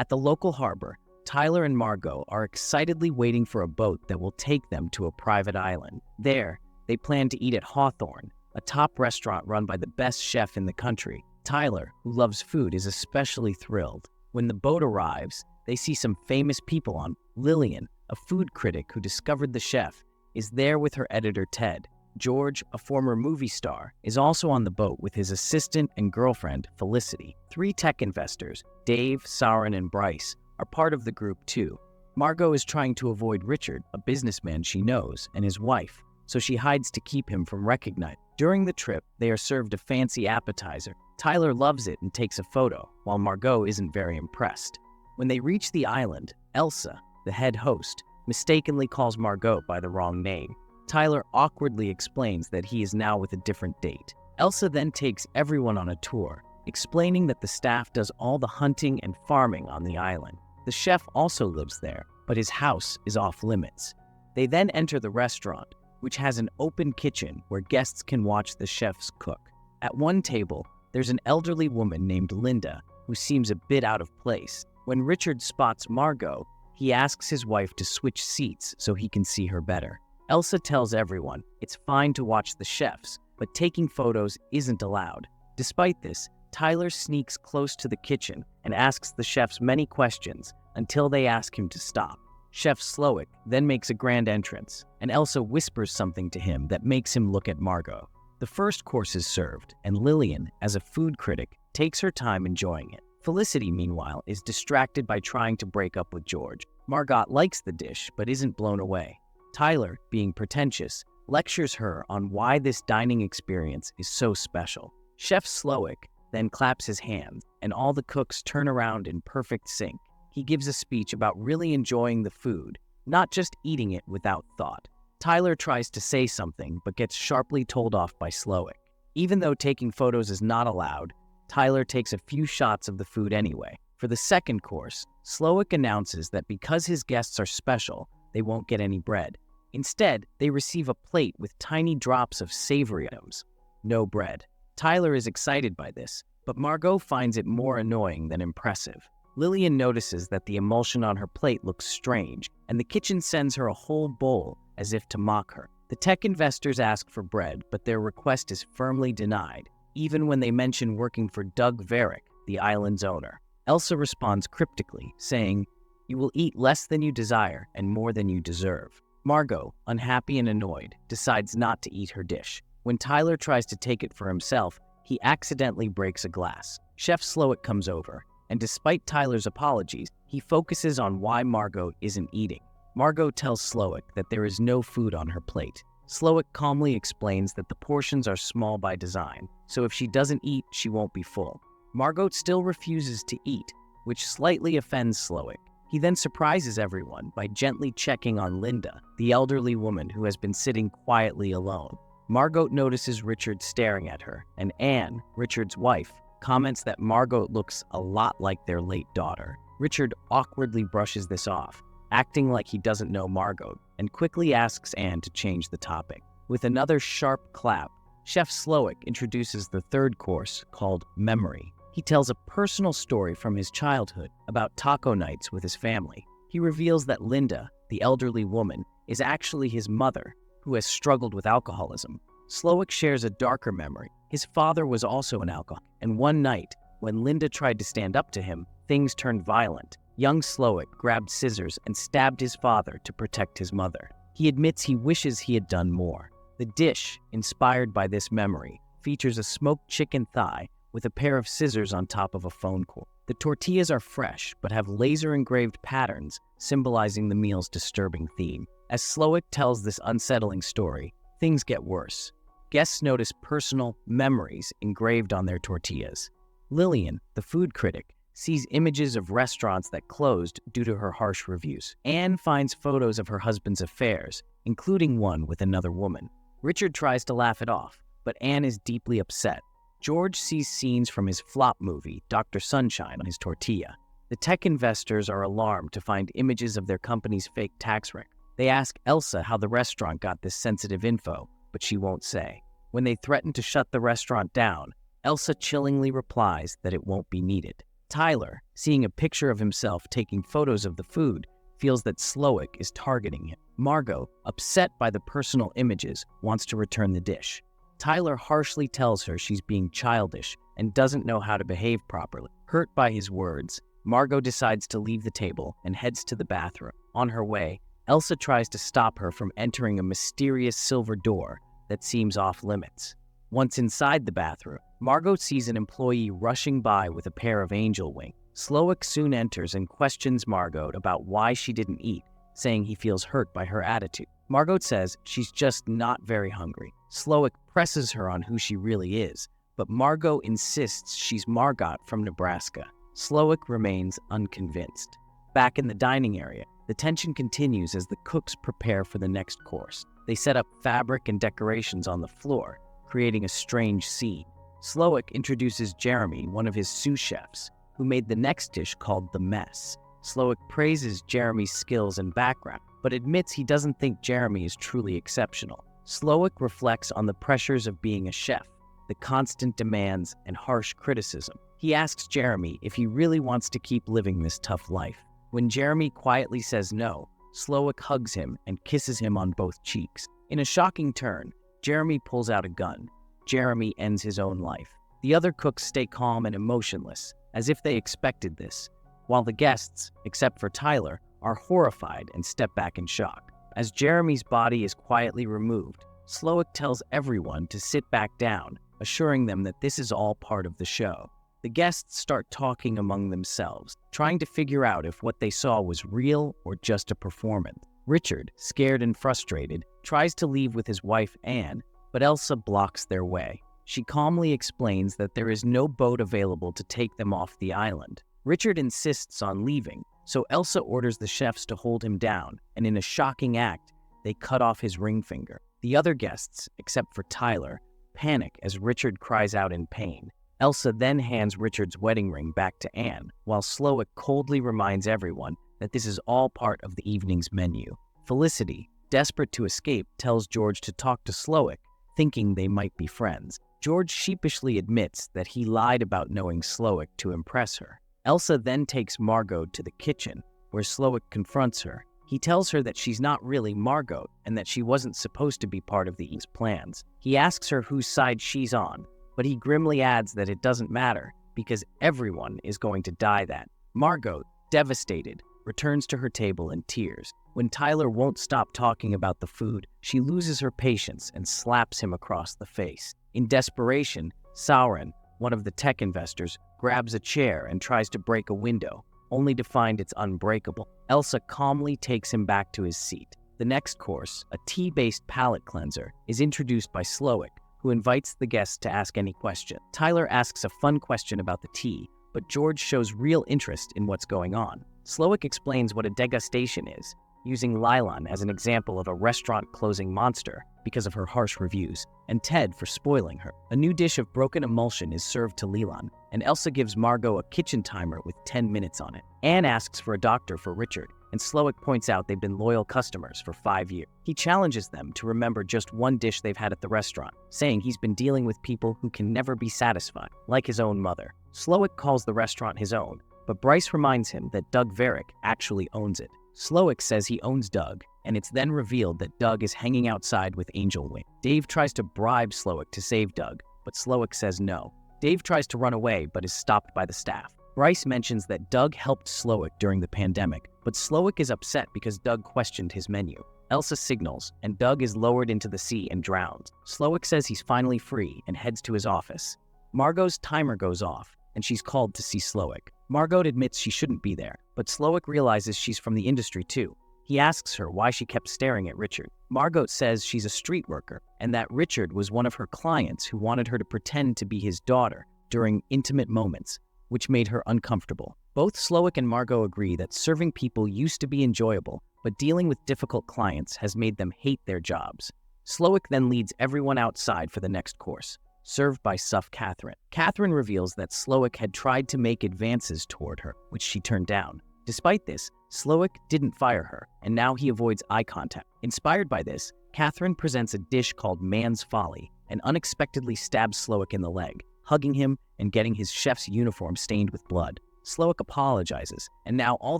At the local harbor, Tyler and Margot are excitedly waiting for a boat that will take them to a private island. There, they plan to eat at Hawthorne, a top restaurant run by the best chef in the country. Tyler, who loves food, is especially thrilled. When the boat arrives, they see some famous people on. Lillian, a food critic who discovered the chef, is there with her editor Ted. George, a former movie star, is also on the boat with his assistant and girlfriend, Felicity. 3 tech investors, Dave, Sauron, and Bryce, are part of the group too. Margot is trying to avoid Richard, a businessman she knows, and his wife, so she hides to keep him from recognizing. During the trip, they are served a fancy appetizer. Tyler loves it and takes a photo, while Margot isn't very impressed. When they reach the island, Elsa, the head host, mistakenly calls Margot by the wrong name. Tyler awkwardly explains that he is now with a different date. Elsa then takes everyone on a tour, explaining that the staff does all the hunting and farming on the island. The chef also lives there, but his house is off limits. They then enter the restaurant, which has an open kitchen where guests can watch the chefs cook. At one table, there's an elderly woman named Linda, who seems a bit out of place. When Richard spots Margot, he asks his wife to switch seats so he can see her better. Elsa tells everyone it's fine to watch the chefs, but taking photos isn't allowed. Despite this, Tyler sneaks close to the kitchen and asks the chefs many questions until they ask him to stop. Chef Slowick then makes a grand entrance, and Elsa whispers something to him that makes him look at Margot. The first course is served, and Lillian, as a food critic, takes her time enjoying it. Felicity, meanwhile, is distracted by trying to break up with George. Margot likes the dish, but isn't blown away. Tyler, being pretentious, lectures her on why this dining experience is so special. Chef Slowick then claps his hands, and all the cooks turn around in perfect sync. He gives a speech about really enjoying the food, not just eating it without thought. Tyler tries to say something, but gets sharply told off by Slowick. Even though taking photos is not allowed, Tyler takes a few shots of the food anyway. For the second course, Slowick announces that because his guests are special, they won't get any bread. Instead, they receive a plate with tiny drops of savory items. No bread. Tyler is excited by this, but Margot finds it more annoying than impressive. Lillian notices that the emulsion on her plate looks strange, and the kitchen sends her a whole bowl as if to mock her. The tech investors ask for bread, but their request is firmly denied, even when they mention working for Doug Varick, the island's owner. Elsa responds cryptically, saying, "You will eat less than you desire and more than you deserve." Margot, unhappy and annoyed, decides not to eat her dish. When Tyler tries to take it for himself, he accidentally breaks a glass. Chef Slowick comes over, and despite Tyler's apologies, he focuses on why Margot isn't eating. Margot tells Slowick that there is no food on her plate. Slowick calmly explains that the portions are small by design, so if she doesn't eat, she won't be full. Margot still refuses to eat, which slightly offends Slowick. He then surprises everyone by gently checking on Linda, the elderly woman who has been sitting quietly alone. Margot notices Richard staring at her, and Anne, Richard's wife, comments that Margot looks a lot like their late daughter. Richard awkwardly brushes this off, acting like he doesn't know Margot, and quickly asks Anne to change the topic. With another sharp clap, Chef Slowick introduces the third course, called Memory. He tells a personal story from his childhood about taco nights with his family. He reveals that Linda, the elderly woman, is actually his mother, who has struggled with alcoholism. Slowick shares a darker memory. His father was also an alcoholic, and one night, when Linda tried to stand up to him, things turned violent. Young Slowick grabbed scissors and stabbed his father to protect his mother. He admits he wishes he had done more. The dish, inspired by this memory, features a smoked chicken thigh with a pair of scissors on top of a phone cord. The tortillas are fresh, but have laser-engraved patterns symbolizing the meal's disturbing theme. As Slowick tells this unsettling story, things get worse. Guests notice personal memories engraved on their tortillas. Lillian, the food critic, sees images of restaurants that closed due to her harsh reviews. Anne finds photos of her husband's affairs, including one with another woman. Richard tries to laugh it off, but Anne is deeply upset. George sees scenes from his flop movie, Dr. Sunshine, on his tortilla. The tech investors are alarmed to find images of their company's fake tax record. They ask Elsa how the restaurant got this sensitive info, but she won't say. When they threaten to shut the restaurant down, Elsa chillingly replies that it won't be needed. Tyler, seeing a picture of himself taking photos of the food, feels that Slowick is targeting him. Margot, upset by the personal images, wants to return the dish. Tyler harshly tells her she's being childish and doesn't know how to behave properly. Hurt by his words, Margot decides to leave the table and heads to the bathroom. On her way, Elsa tries to stop her from entering a mysterious silver door that seems off-limits. Once inside the bathroom, Margot sees an employee rushing by with a pair of angel wings. Slowick soon enters and questions Margot about why she didn't eat, saying he feels hurt by her attitude. Margot says she's just not very hungry. Slowick presses her on who she really is, but Margot insists she's Margot from Nebraska. Slowick remains unconvinced. Back in the dining area, the tension continues as the cooks prepare for the next course. They set up fabric and decorations on the floor, creating a strange scene. Slowick introduces Jeremy, one of his sous chefs, who made the next dish called the mess. Slowick praises Jeremy's skills and background, but admits he doesn't think Jeremy is truly exceptional. Slowick reflects on the pressures of being a chef, the constant demands and harsh criticism. He asks Jeremy if he really wants to keep living this tough life. When Jeremy quietly says no, Slowick hugs him and kisses him on both cheeks. In a shocking turn, Jeremy pulls out a gun. Jeremy ends his own life. The other cooks stay calm and emotionless, as if they expected this, while the guests, except for Tyler, are horrified and step back in shock. As Jeremy's body is quietly removed, Slowick tells everyone to sit back down, assuring them that this is all part of the show. The guests start talking among themselves, trying to figure out if what they saw was real or just a performance. Richard, scared and frustrated, tries to leave with his wife Anne, but Elsa blocks their way. She calmly explains that there is no boat available to take them off the island. Richard insists on leaving, so Elsa orders the chefs to hold him down, and in a shocking act, they cut off his ring finger. The other guests, except for Tyler, panic as Richard cries out in pain. Elsa then hands Richard's wedding ring back to Anne, while Slowick coldly reminds everyone that this is all part of the evening's menu. Felicity, desperate to escape, tells George to talk to Slowick, thinking they might be friends. George sheepishly admits that he lied about knowing Slowick to impress her. Elsa then takes Margot to the kitchen, where Slowick confronts her. He tells her that she's not really Margot and that she wasn't supposed to be part of the Eve's plans. He asks her whose side she's on, but he grimly adds that it doesn't matter because everyone is going to die that. Margot, devastated, returns to her table in tears. When Tyler won't stop talking about the food, she loses her patience and slaps him across the face. In desperation, Sauron, one of the tech investors, grabs a chair and tries to break a window, only to find it's unbreakable. Elsa calmly takes him back to his seat. The next course, a tea-based palate cleanser, is introduced by Slowick, who invites the guests to ask any question. Tyler asks a fun question about the tea, but George shows real interest in what's going on. Slowick explains what a degustation is, using Lilan as an example of a restaurant-closing monster because of her harsh reviews, and Ted for spoiling her. A new dish of broken emulsion is served to Lilan, and Elsa gives Margot a kitchen timer with 10 minutes on it. Anne asks for a doctor for Richard, and Slowick points out they've been loyal customers for 5 years. He challenges them to remember just one dish they've had at the restaurant, saying he's been dealing with people who can never be satisfied, like his own mother. Slowick calls the restaurant his own, but Bryce reminds him that Doug Varick actually owns it. Slowick says he owns Doug, and it's then revealed that Doug is hanging outside with Angel Wing. Dave tries to bribe Slowick to save Doug, but Slowick says no. Dave tries to run away, but is stopped by the staff. Bryce mentions that Doug helped Slowick during the pandemic, but Slowick is upset because Doug questioned his menu. Elsa signals, and Doug is lowered into the sea and drowns. Slowick says he's finally free and heads to his office. Margot's timer goes off, and she's called to see Slowick. Margot admits she shouldn't be there, but Slowick realizes she's from the industry too. He asks her why she kept staring at Richard. Margot says she's a street worker, and that Richard was one of her clients who wanted her to pretend to be his daughter during intimate moments, which made her uncomfortable. Both Slowick and Margot agree that serving people used to be enjoyable, but dealing with difficult clients has made them hate their jobs. Slowick then leads everyone outside for the next course, served by Suff Catherine. Catherine reveals that Slowick had tried to make advances toward her, which she turned down. Despite this, Slowick didn't fire her, and now he avoids eye contact. Inspired by this, Catherine presents a dish called Man's Folly and unexpectedly stabs Slowick in the leg, hugging him and getting his chef's uniform stained with blood. Slowick apologizes, and now all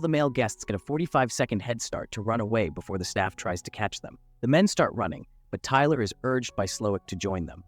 the male guests get a 45-second head start to run away before the staff tries to catch them. The men start running, but Tyler is urged by Slowick to join them.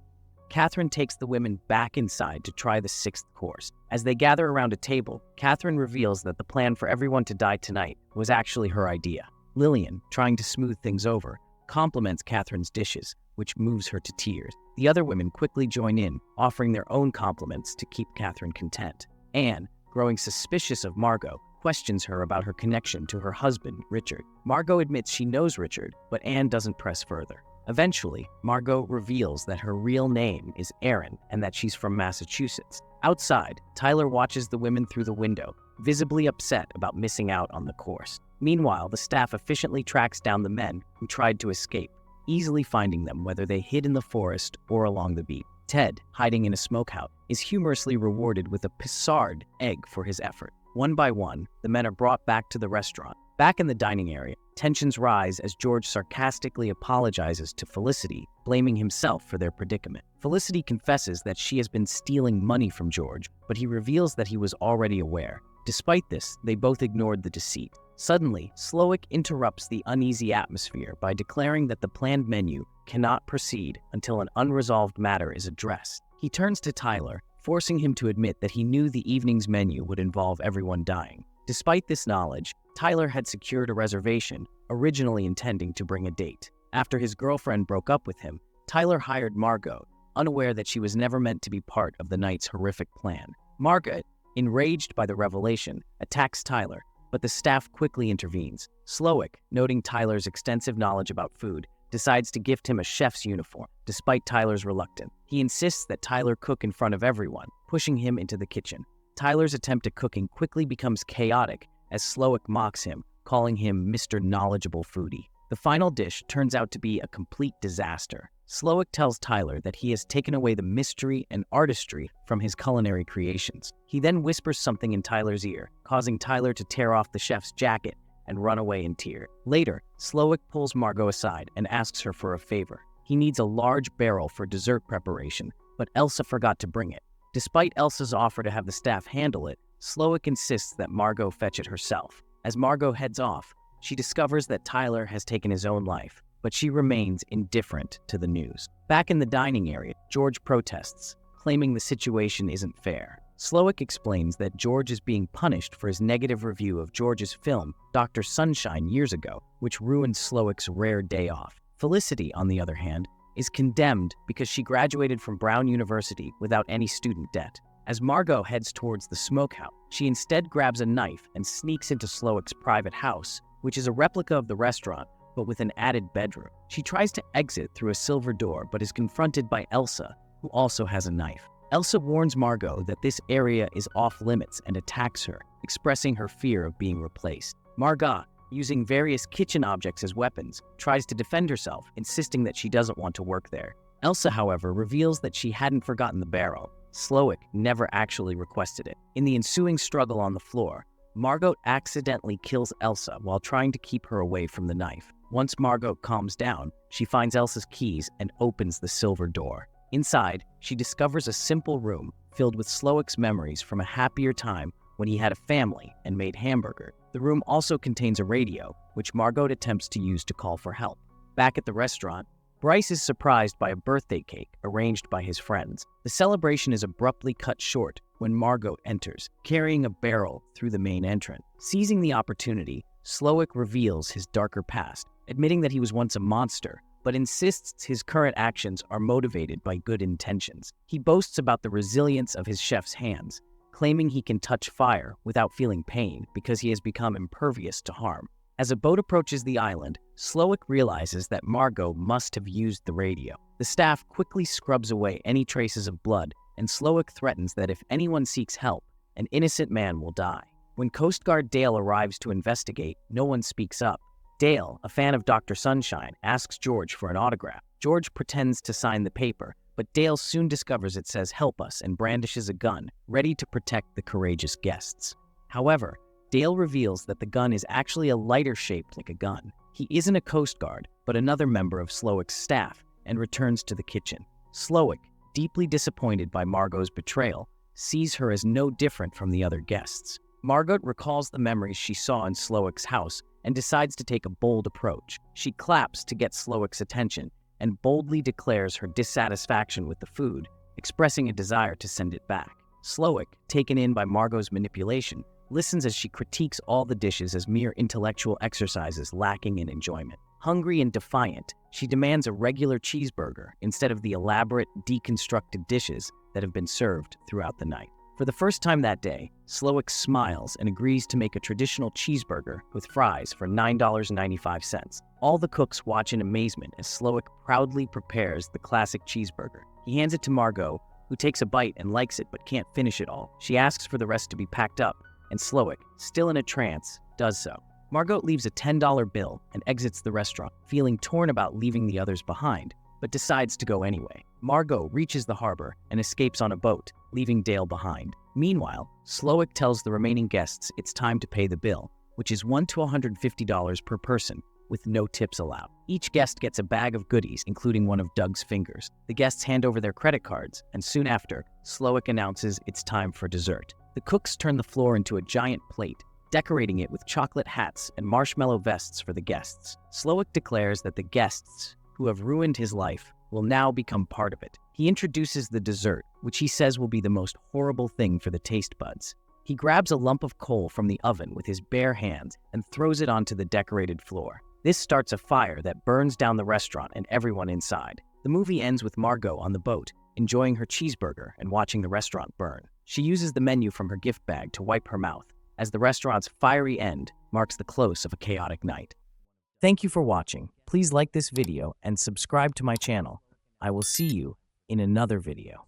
Catherine takes the women back inside to try the 6th course. As they gather around a table, Catherine reveals that the plan for everyone to die tonight was actually her idea. Lillian, trying to smooth things over, compliments Catherine's dishes, which moves her to tears. The other women quickly join in, offering their own compliments to keep Catherine content. Anne, growing suspicious of Margot, questions her about her connection to her husband, Richard. Margot admits she knows Richard, but Anne doesn't press further. Eventually, Margot reveals that her real name is Erin and that she's from Massachusetts. Outside, Tyler watches the women through the window, visibly upset about missing out on the course. Meanwhile, the staff efficiently tracks down the men who tried to escape, easily finding them whether they hid in the forest or along the beach. Ted, hiding in a smokehouse, is humorously rewarded with a Pissard egg for his effort. One by one, the men are brought back to the restaurant. Back in the dining area, tensions rise as George sarcastically apologizes to Felicity, blaming himself for their predicament. Felicity confesses that she has been stealing money from George, but he reveals that he was already aware. Despite this, they both ignored the deceit. Suddenly, Slowick interrupts the uneasy atmosphere by declaring that the planned menu cannot proceed until an unresolved matter is addressed. He turns to Tyler, forcing him to admit that he knew the evening's menu would involve everyone dying. Despite this knowledge, Tyler had secured a reservation, originally intending to bring a date. After his girlfriend broke up with him, Tyler hired Margot, unaware that she was never meant to be part of the night's horrific plan. Margot, enraged by the revelation, attacks Tyler, but the staff quickly intervenes. Slowick, noting Tyler's extensive knowledge about food, decides to gift him a chef's uniform, despite Tyler's reluctance. He insists that Tyler cook in front of everyone, pushing him into the kitchen. Tyler's attempt at cooking quickly becomes chaotic as Slowick mocks him, calling him Mr. Knowledgeable Foodie. The final dish turns out to be a complete disaster. Slowick tells Tyler that he has taken away the mystery and artistry from his culinary creations. He then whispers something in Tyler's ear, causing Tyler to tear off the chef's jacket and run away in tears. Later, Slowick pulls Margot aside and asks her for a favor. He needs a large barrel for dessert preparation, but Elsa forgot to bring it. Despite Elsa's offer to have the staff handle it, Slowick insists that Margot fetch it herself. As Margot heads off, she discovers that Tyler has taken his own life, but she remains indifferent to the news. Back in the dining area, George protests, claiming the situation isn't fair. Slowick explains that George is being punished for his negative review of George's film, Dr. Sunshine, years ago, which ruined Slowick's rare day off. Felicity, on the other hand, is condemned because she graduated from Brown University without any student debt. As Margot heads towards the smokehouse, she instead grabs a knife and sneaks into Slowick's private house, which is a replica of the restaurant, but with an added bedroom. She tries to exit through a silver door, but is confronted by Elsa, who also has a knife. Elsa warns Margot that this area is off-limits and attacks her, expressing her fear of being replaced. Margot, using various kitchen objects as weapons, tries to defend herself, insisting that she doesn't want to work there. Elsa, however, reveals that she hadn't forgotten the barrel. Slowick never actually requested it. In the ensuing struggle on the floor, Margot accidentally kills Elsa while trying to keep her away from the knife. Once Margot calms down, she finds Elsa's keys and opens the silver door. Inside, she discovers a simple room filled with Slowick's memories from a happier time when he had a family and made hamburger. The room also contains a radio, which Margot attempts to use to call for help. Back at the restaurant, Bryce is surprised by a birthday cake arranged by his friends. The celebration is abruptly cut short when Margot enters, carrying a barrel through the main entrance. Seizing the opportunity, Slowick reveals his darker past, admitting that he was once a monster, but insists his current actions are motivated by good intentions. He boasts about the resilience of his chef's hands, claiming he can touch fire without feeling pain because he has become impervious to harm. As a boat approaches the island, Slowick realizes that Margot must have used the radio. The staff quickly scrubs away any traces of blood, and Slowick threatens that if anyone seeks help, an innocent man will die. When Coast Guard Dale arrives to investigate, no one speaks up. Dale, a fan of Dr. Sunshine, asks George for an autograph. George pretends to sign the paper, but Dale soon discovers it says "Help us" and brandishes a gun, ready to protect the courageous guests. However, Dale reveals that the gun is actually a lighter shaped like a gun. He isn't a Coast Guard, but another member of Slowick's staff, and returns to the kitchen. Slowick, deeply disappointed by Margot's betrayal, sees her as no different from the other guests. Margot recalls the memories she saw in Slowick's house and decides to take a bold approach. She claps to get Slowick's attention and boldly declares her dissatisfaction with the food, expressing a desire to send it back. Slowick, taken in by Margot's manipulation, listens as she critiques all the dishes as mere intellectual exercises lacking in enjoyment. Hungry and defiant, she demands a regular cheeseburger instead of the elaborate, deconstructed dishes that have been served throughout the night. For the first time that day, Slowick smiles and agrees to make a traditional cheeseburger with fries for $9.95. All the cooks watch in amazement as Slowick proudly prepares the classic cheeseburger. He hands it to Margot, who takes a bite and likes it but can't finish it all. She asks for the rest to be packed up, and Slowick, still in a trance, does so. Margot leaves a $10 bill and exits the restaurant, feeling torn about leaving the others behind, but decides to go anyway. Margot reaches the harbor and escapes on a boat, leaving Dale behind. Meanwhile, Slowick tells the remaining guests it's time to pay the bill, which is $1 to $150 per person, with no tips allowed. Each guest gets a bag of goodies, including one of Doug's fingers. The guests hand over their credit cards, and soon after, Slowick announces it's time for dessert. The cooks turn the floor into a giant plate, decorating it with chocolate hats and marshmallow vests for the guests. Slowick declares that the guests, who have ruined his life, will now become part of it. He introduces the dessert, which he says will be the most horrible thing for the taste buds. He grabs a lump of coal from the oven with his bare hands and throws it onto the decorated floor. This starts a fire that burns down the restaurant and everyone inside. The movie ends with Margot on the boat, enjoying her cheeseburger and watching the restaurant burn. She uses the menu from her gift bag to wipe her mouth, as the restaurant's fiery end marks the close of a chaotic night. Thank you for watching. Please like this video and subscribe to my channel. I will see you in another video.